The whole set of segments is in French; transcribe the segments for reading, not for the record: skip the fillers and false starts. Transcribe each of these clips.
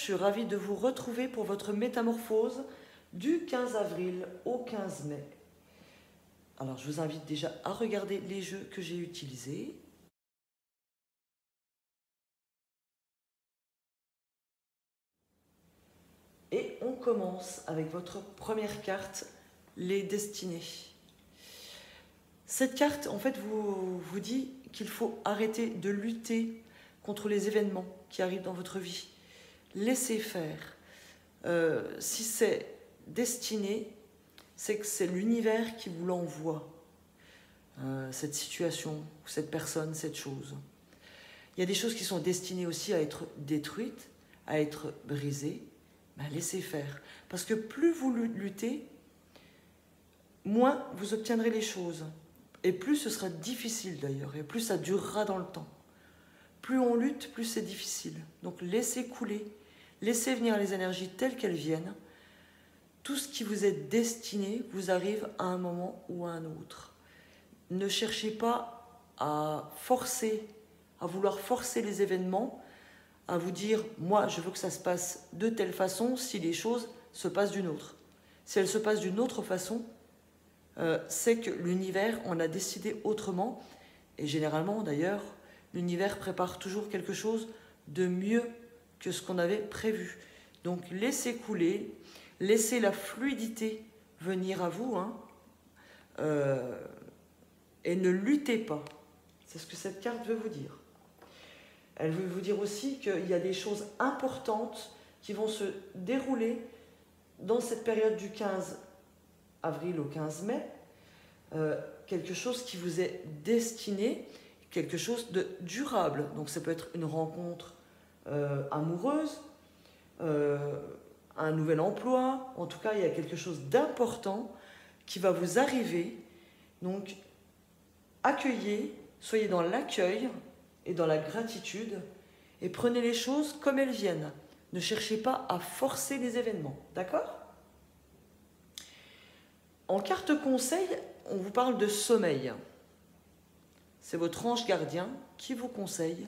suis ravie de vous retrouver pour votre métamorphose du 15 avril au 15 mai. Alors, je vous invite déjà à regarder les jeux que j'ai utilisés. Et on commence avec votre première carte, les destinées. Cette carte, en fait, vous dit qu'il faut arrêter de lutter contre les événements qui arrivent dans votre vie. Laissez faire. Si c'est destiné, c'est que c'est l'univers qui vous l'envoie, cette situation, cette personne, cette chose. Il y a des choses qui sont destinées aussi à être détruites, à être brisées. Ben, laissez faire. Parce que plus vous luttez, moins vous obtiendrez les choses. Et plus ce sera difficile d'ailleurs, et plus ça durera dans le temps. Plus on lutte, plus c'est difficile. Donc laissez couler, laissez venir les énergies telles qu'elles viennent. Tout ce qui vous est destiné vous arrive à un moment ou à un autre. Ne cherchez pas à forcer, à vouloir forcer les événements, à vous dire « moi, je veux que ça se passe de telle façon si les choses se passent d'une autre ». Si elles se passent d'une autre façon, c'est que l'univers en a décidé autrement. Et généralement, d'ailleurs, l'univers prépare toujours quelque chose de mieux que ce qu'on avait prévu. Donc, laissez couler, laissez la fluidité venir à vous, et ne luttez pas. C'est ce que cette carte veut vous dire. Elle veut vous dire aussi qu'il y a des choses importantes qui vont se dérouler dans cette période du 15 avril au 15 mai, quelque chose qui vous est destiné, quelque chose de durable. Donc ça peut être une rencontre amoureuse, un nouvel emploi, en tout cas il y a quelque chose d'important qui va vous arriver. Donc accueillez, soyez dans l'accueil et dans la gratitude et prenez les choses comme elles viennent. Ne cherchez pas à forcer les événements, d'accord ? En carte conseil, on vous parle de sommeil. C'est votre ange gardien qui vous conseille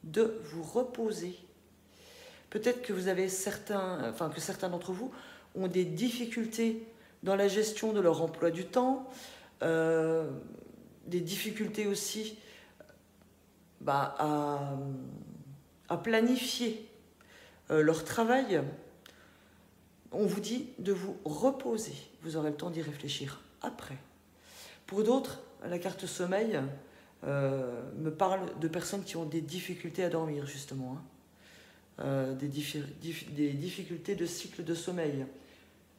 de vous reposer. Peut-être que vous avez que certains d'entre vous ont des difficultés dans la gestion de leur emploi du temps, des difficultés aussi à planifier leur travail. On vous dit de vous reposer. Vous aurez le temps d'y réfléchir après. Pour d'autres, la carte sommeil me parle de personnes qui ont des difficultés à dormir, justement. Des difficultés de cycle de sommeil.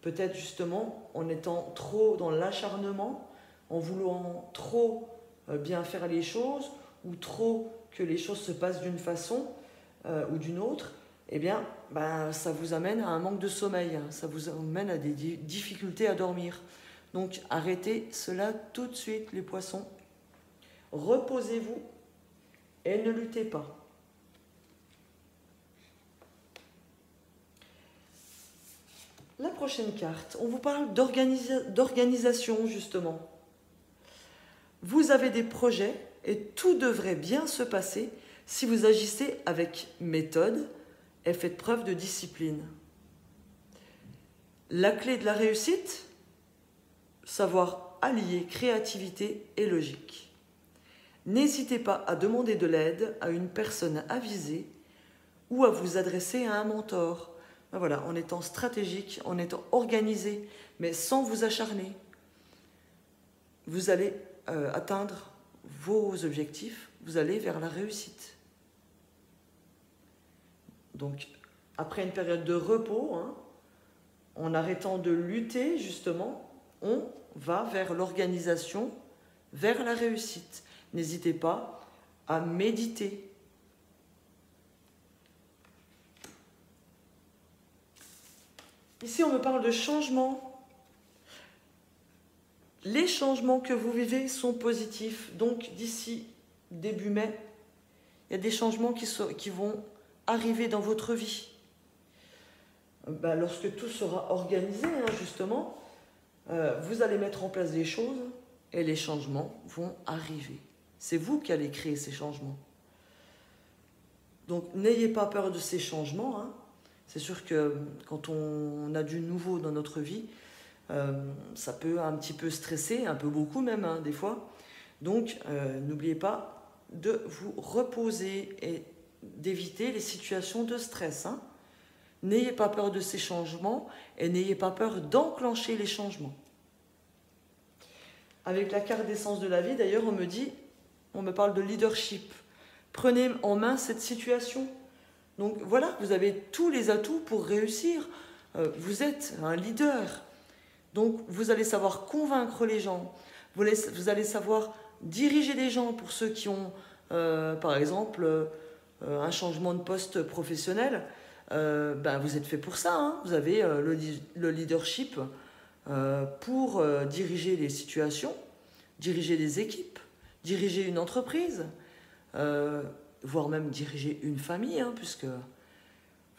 Peut-être justement en étant trop dans l'acharnement, en voulant trop bien faire les choses, ou trop que les choses se passent d'une façon ou d'une autre, eh bien, ça vous amène à un manque de sommeil, ça vous amène à des difficultés à dormir. Donc, arrêtez cela tout de suite, les poissons. Reposez-vous et ne luttez pas. La prochaine carte, on vous parle d'organisation, justement. Vous avez des projets et tout devrait bien se passer si vous agissez avec méthode et faites preuve de discipline. La clé de la réussite, savoir allier créativité et logique. N'hésitez pas à demander de l'aide à une personne avisée ou à vous adresser à un mentor. Voilà, en étant stratégique, en étant organisé, mais sans vous acharner, vous allez atteindre vos objectifs, vous allez vers la réussite. Donc, après une période de repos, en arrêtant de lutter, justement, on va vers l'organisation, vers la réussite. N'hésitez pas à méditer. Ici, on me parle de changement. Les changements que vous vivez sont positifs. Donc, d'ici début mai, il y a des changements qui vont arriver dans votre vie. Lorsque tout sera organisé, justement, vous allez mettre en place des choses et les changements vont arriver. C'est vous qui allez créer ces changements. Donc, n'ayez pas peur de ces changements. C'est sûr que quand on a du nouveau dans notre vie, ça peut un petit peu stresser, un peu beaucoup même, hein, des fois. Donc, n'oubliez pas de vous reposer et d'éviter les situations de stress. Hein. N'ayez pas peur de ces changements et n'ayez pas peur d'enclencher les changements. Avec la carte d'essence de la vie, d'ailleurs, on me parle de leadership. Prenez en main cette situation. Donc voilà, vous avez tous les atouts pour réussir. Vous êtes un leader. Donc vous allez savoir convaincre les gens. Vous allez savoir diriger les gens pour ceux qui ont, par exemple, un changement de poste professionnel. Vous êtes fait pour ça. Hein. Vous avez le leadership pour diriger les situations, diriger les équipes, diriger une entreprise, voire même diriger une famille, hein, puisque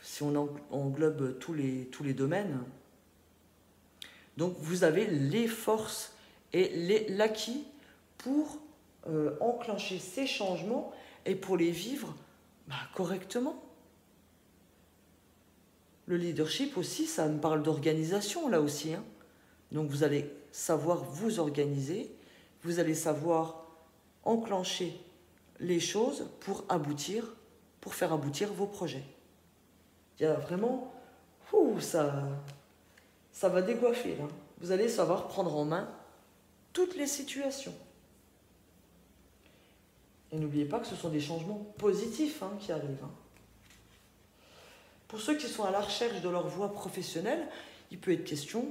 si on englobe tous les domaines. Donc vous avez les forces et l'acquis pour enclencher ces changements et pour les vivre correctement. Le leadership aussi, ça me parle d'organisation là aussi. Hein. Donc vous allez savoir vous organiser, vous allez savoir enclencher les choses pour faire aboutir vos projets. Il y a vraiment, ça va décoiffer. Hein. Vous allez savoir prendre en main toutes les situations. Et n'oubliez pas que ce sont des changements positifs qui arrivent. Hein. Pour ceux qui sont à la recherche de leur voie professionnelle, il peut être question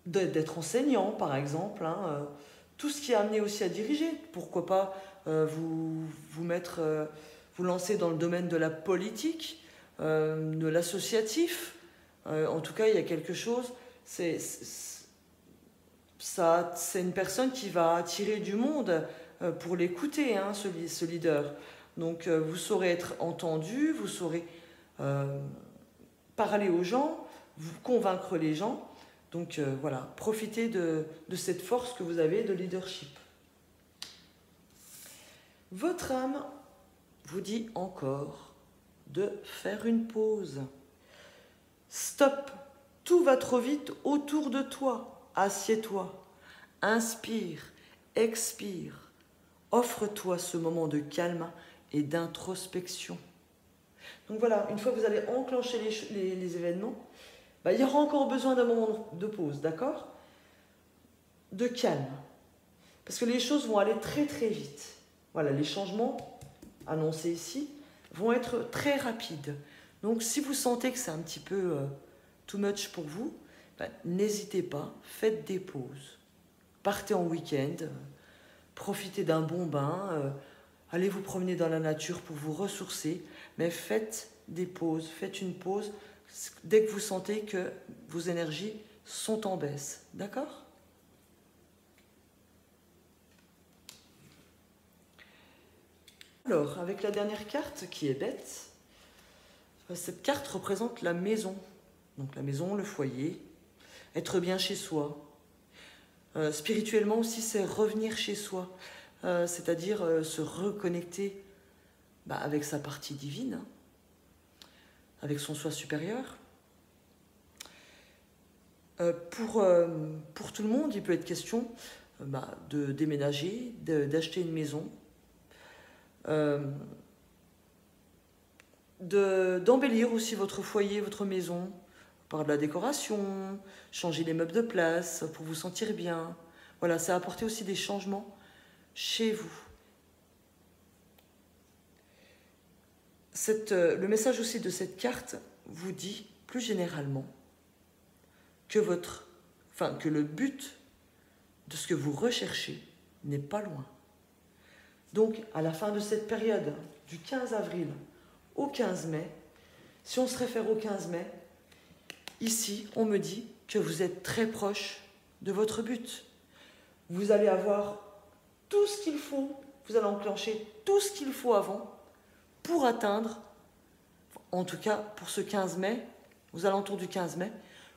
d'être enseignant, par exemple. Hein. Tout ce qui est amené aussi à diriger. Pourquoi pas vous lancer dans le domaine de la politique, de l'associatif. En tout cas, il y a quelque chose. C'est une personne qui va attirer du monde pour l'écouter, hein, ce leader. Donc, vous saurez être entendu, vous saurez parler aux gens, vous convaincre les gens. Donc, voilà, profitez de cette force que vous avez de leadership. Votre âme vous dit encore de faire une pause. Stop, tout va trop vite autour de toi. Assieds-toi, inspire, expire. Offre-toi ce moment de calme et d'introspection. Donc voilà, une fois que vous allez enclencher les événements, il y aura encore besoin d'un moment de pause, d'accord? De calme. Parce que les choses vont aller très très vite. Voilà, les changements annoncés ici vont être très rapides. Donc si vous sentez que c'est un petit peu too much pour vous, n'hésitez pas, faites des pauses. Partez en week-end, profitez d'un bon bain, allez vous promener dans la nature pour vous ressourcer, mais faites des pauses, faites une pause dès que vous sentez que vos énergies sont en baisse. D'accord ? Alors, avec la dernière carte qui est bête, cette carte représente la maison. Donc la maison, le foyer, être bien chez soi. Spirituellement aussi, c'est revenir chez soi, c'est-à-dire se reconnecter avec sa partie divine, hein, avec son soi supérieur. Pour tout le monde, il peut être question de déménager, d'acheter une maison, d'embellir aussi votre foyer, votre maison, par de la décoration, changer les meubles de place pour vous sentir bien. Voilà, ça a apporté aussi des changements chez vous. Le message aussi de cette carte vous dit plus généralement que le but de ce que vous recherchez n'est pas loin. Donc, à la fin de cette période, du 15 avril au 15 mai, si on se réfère au 15 mai, ici, on me dit que vous êtes très proche de votre but. Vous allez avoir tout ce qu'il faut, vous allez enclencher tout ce qu'il faut avant pour atteindre, en tout cas pour ce 15 mai, aux alentours du 15 mai,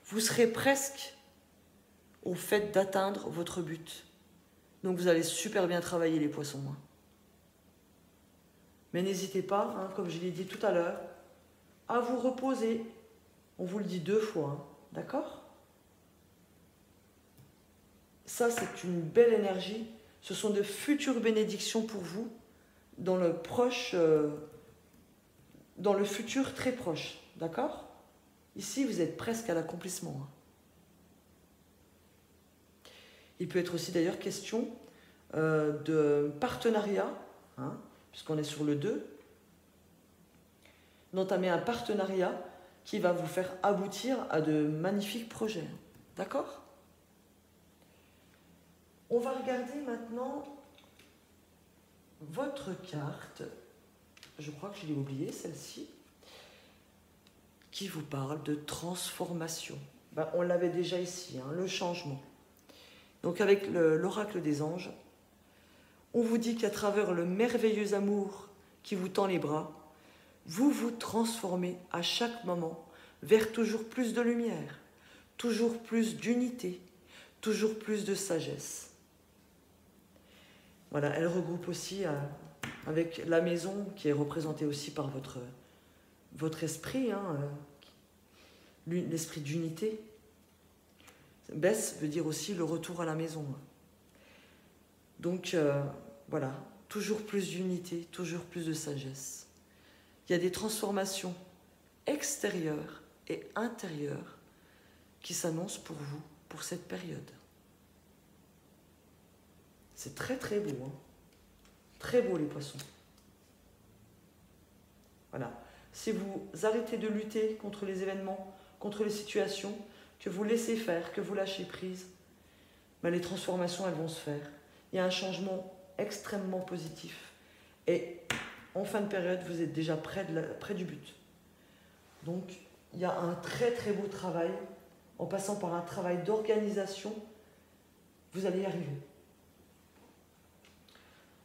vous serez presque au fait d'atteindre votre but. Donc vous allez super bien travailler les poissons. Mais n'hésitez pas, hein, comme je l'ai dit tout à l'heure, à vous reposer. On vous le dit 2 fois, hein, d'accord? Ça, c'est une belle énergie. Ce sont de futures bénédictions pour vous dans le proche, dans le futur très proche, d'accord? Ici, vous êtes presque à l'accomplissement. Hein. Il peut être aussi d'ailleurs question de partenariat, hein, puisqu'on est sur le 2, d'entamer un partenariat qui va vous faire aboutir à de magnifiques projets. D'accord? On va regarder maintenant votre carte. Je crois que je l'ai oubliée, celle-ci, qui vous parle de transformation. Ben, on l'avait déjà ici, hein, le changement. Donc avec l'oracle des anges, on vous dit qu'à travers le merveilleux amour qui vous tend les bras, vous vous transformez à chaque moment vers toujours plus de lumière, toujours plus d'unité, toujours plus de sagesse. Voilà, elle regroupe aussi avec la maison qui est représentée aussi par votre esprit, hein, l'esprit d'unité. Bess veut dire aussi le retour à la maison. Donc voilà, toujours plus d'unité, toujours plus de sagesse. Il y a des transformations extérieures et intérieures qui s'annoncent pour vous, pour cette période. C'est très très beau, hein. Très beau les poissons. Voilà. Si vous arrêtez de lutter contre les événements, contre les situations, que vous laissez faire, que vous lâchez prise, ben les transformations elles vont se faire. Il y a un changement extrêmement positif. Et en fin de période, vous êtes déjà près du but. Donc, il y a un très très beau travail. En passant par un travail d'organisation, vous allez y arriver.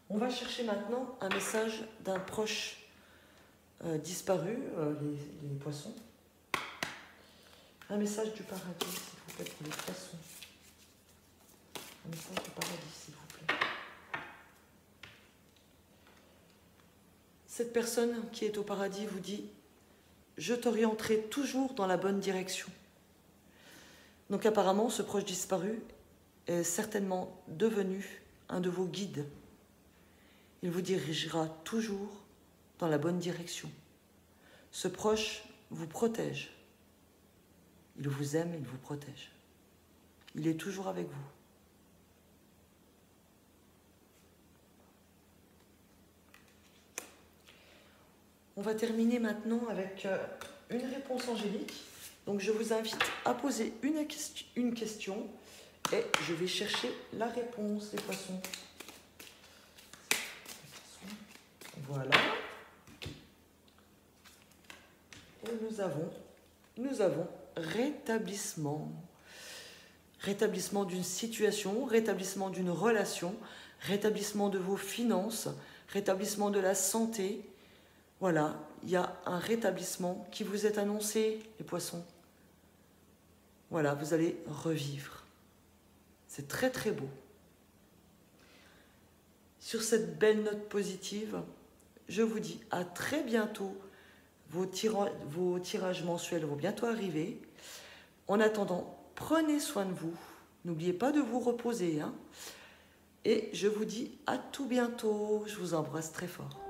On va chercher maintenant un message d'un proche disparu, les poissons. Un message du paradis, s'il vous plaît, pour les poissons. Un message du paradis, s'il vous plaît. Cette personne qui est au paradis vous dit « Je t'orienterai toujours dans la bonne direction ». Donc apparemment, ce proche disparu est certainement devenu un de vos guides. Il vous dirigera toujours dans la bonne direction. Ce proche vous protège. Il vous aime et il vous protège. Il est toujours avec vous. On va terminer maintenant avec une réponse angélique. Donc je vous invite à poser une question et je vais chercher la réponse des poissons. Voilà. Et nous avons rétablissement. Rétablissement d'une situation, rétablissement d'une relation, rétablissement de vos finances, rétablissement de la santé. Voilà, il y a un rétablissement qui vous est annoncé, les poissons. Voilà, vous allez revivre. C'est très très beau. Sur cette belle note positive, je vous dis à très bientôt. Vos tirages mensuels vont bientôt arriver. En attendant, prenez soin de vous. N'oubliez pas de vous reposer, hein. Et je vous dis à tout bientôt. Je vous embrasse très fort.